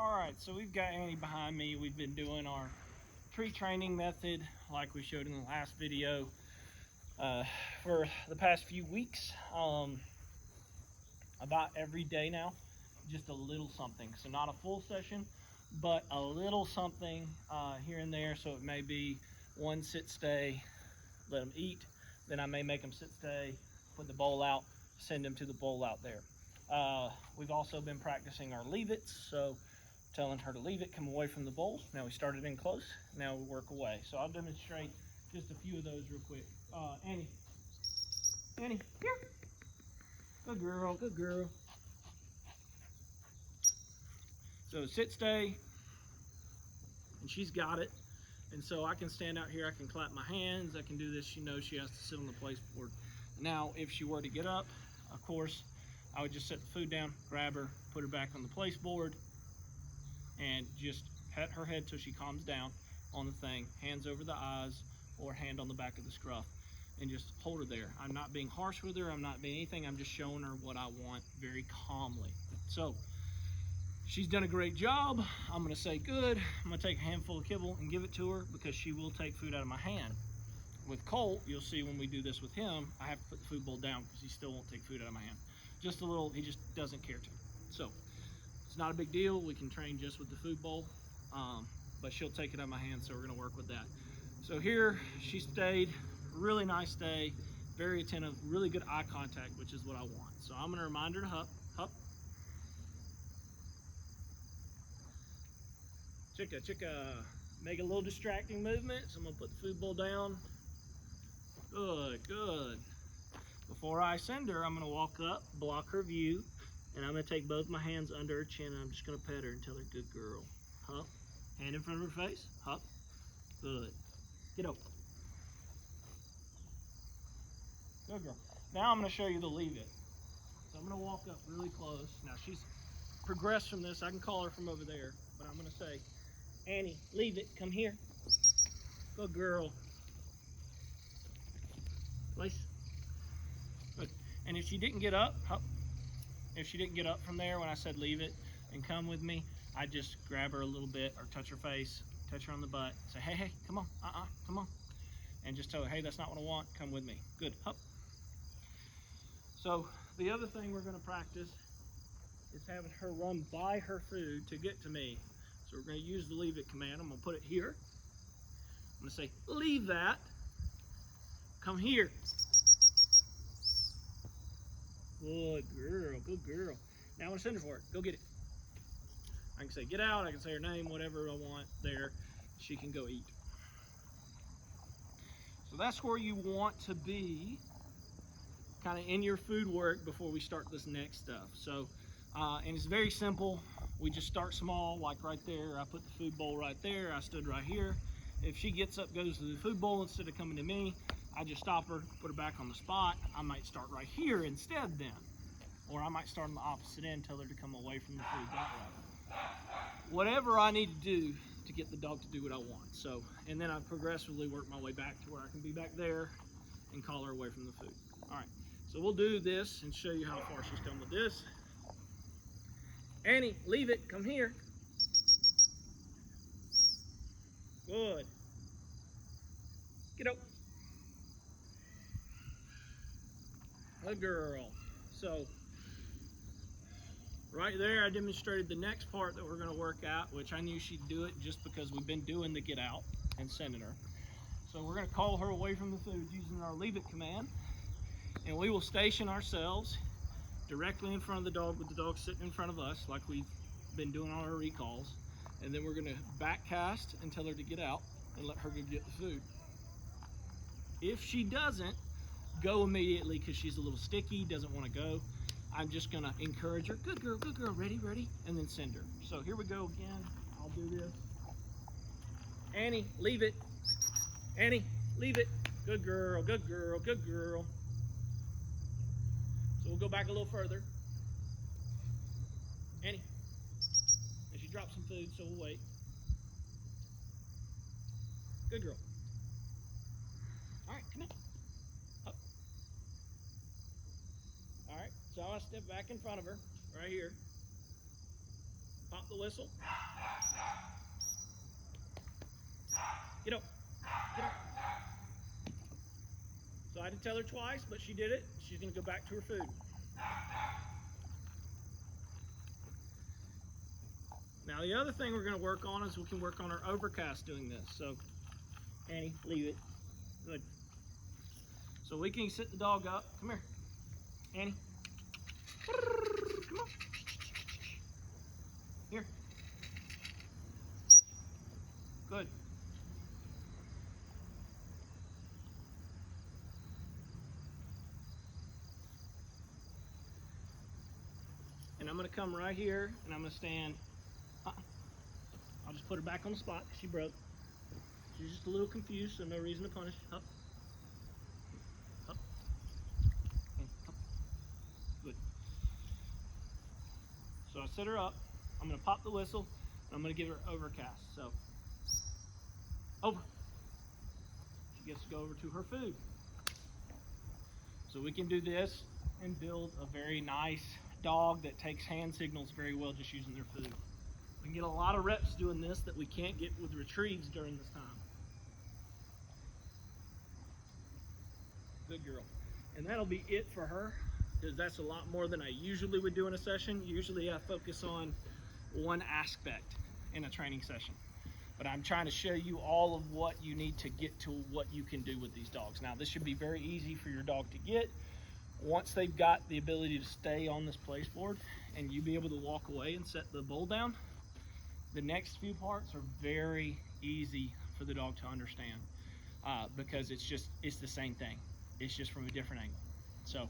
All right, so we've got Annie behind me. We've been doing our tree training method like we showed in the last video for the past few weeks. About every day now, just a little something. So not a full session, but a little something here and there. So it may be one sit stay, let them eat. Then I may make them sit stay, put the bowl out, send them to the bowl out there. We've also been practicing our leave it. So telling her to leave it, come away from the bowl. Now we started in close, now we work away. So I'll demonstrate just a few of those real quick. Annie, here. Good girl, good girl. So sit stay, and she's got it. And so I can stand out here, I can clap my hands, I can do this. She knows she has to sit on the place board. Now, if she were to get up, of course, I would just set the food down, grab her, put her back on the place board, and just pet her head till she calms down on the thing, hands over the eyes or hand on the back of the scruff, and just hold her there. I'm not being harsh with her, I'm not being anything, I'm just showing her what I want very calmly. So she's done a great job. I'm gonna say good. I'm gonna take a handful of kibble and give it to her because she will take food out of my hand. With Colt, you'll see when we do this with him, I have to put the food bowl down because he still won't take food out of my hand. Just a little, he just doesn't care to. So it's not a big deal. We can train just with the food bowl, but she'll take it out of my hand, so we're gonna work with that. So here she stayed, really nice day, very attentive, really good eye contact, which is what I want. So I'm gonna remind her to hup, hup. Chicka, chicka. Make a little distracting movement. So I'm gonna put the food bowl down. Good, good. Before I send her, I'm gonna walk up, block her view, and I'm gonna take both my hands under her chin and I'm just gonna pet her and tell her, good girl. Hup. Hand in front of her face. Hup. Good. Get over. Good girl. Now I'm gonna show you the leave it. So I'm gonna walk up really close. Now she's progressed from this. I can call her from over there, but I'm gonna say, Annie, leave it. Come here. Good girl. Place. Good. And if she didn't get up, hup. If she didn't get up from there when I said leave it and come with me, I just grab her a little bit or touch her face, touch her on the butt, say, hey, hey, come on, come on. And just tell her, hey, that's not what I want, come with me. Good, hup. So the other thing we're gonna practice is having her run by her food to get to me. So we're gonna use the leave it command. I'm gonna put it here. I'm gonna say, leave that, come here. Good girl, good girl. Now I'm gonna send her for it, go get it. I can say get out, I can say her name, whatever I want there. She can go eat. So that's where you want to be, kind of in your food work before we start this next stuff. So, and it's very simple. We just start small, like right there. I put the food bowl right there. I stood right here. If she gets up, goes to the food bowl instead of coming to me, I just stop her, put her back on the spot. I might start right here instead then. Or I might start on the opposite end, tell her to come away from the food that way. Whatever I need to do to get the dog to do what I want. So, and then I progressively work my way back to where I can be back there and call her away from the food. All right, so we'll do this and show you how far she's come with this. Annie, leave it, come here. Good. Get up. Good girl. So, right there, I demonstrated the next part that we're gonna work out, which I knew she'd do it just because we've been doing the get out and sending her. So we're gonna call her away from the food using our leave it command, and we will station ourselves directly in front of the dog with the dog sitting in front of us like we've been doing on our recalls. And then we're gonna back cast and tell her to get out and let her go get the food. If she doesn't, go immediately because she's a little sticky, doesn't wanna go. I'm just gonna encourage her, good girl, ready, ready, and then send her. So here we go again, I'll do this. Annie, leave it. Annie, leave it. Good girl, good girl, good girl. So we'll go back a little further. Annie. And she dropped some food, so we'll wait. Good girl. All right, come in. Up. All right, so I step back in front of her, right here. Pop. pop the whistle. Get up. Get up. So I had to tell her twice, but she did it. She's going to go back to her food. Now the other thing we're going to work on is we can work on our overcast doing this. So Annie, leave it. Good. So we can sit the dog up. Come here, Annie. Come on. Here. Good. And I'm going to come right here and I'm going to stand. I'll just put her back on the spot. She broke. She's just a little confused, so no reason to punish. Up. Up. And up. Good. So I set her up. I'm going to pop the whistle, and I'm going to give her overcast. So, over. She gets to go over to her food. So we can do this and build a very nice dog that takes hand signals very well just using their food. We can get a lot of reps doing this that we can't get with retrieves during this time. Good girl. And that'll be it for her, because that's a lot more than I usually would do in a session. Usually I focus on one aspect in a training session. But I'm trying to show you all of what you need to get to what you can do with these dogs. Now this should be very easy for your dog to get. Once they've got the ability to stay on this place board and you be able to walk away and set the bowl down, the next few parts are very easy for the dog to understand, because it's the same thing. It's just from a different angle. So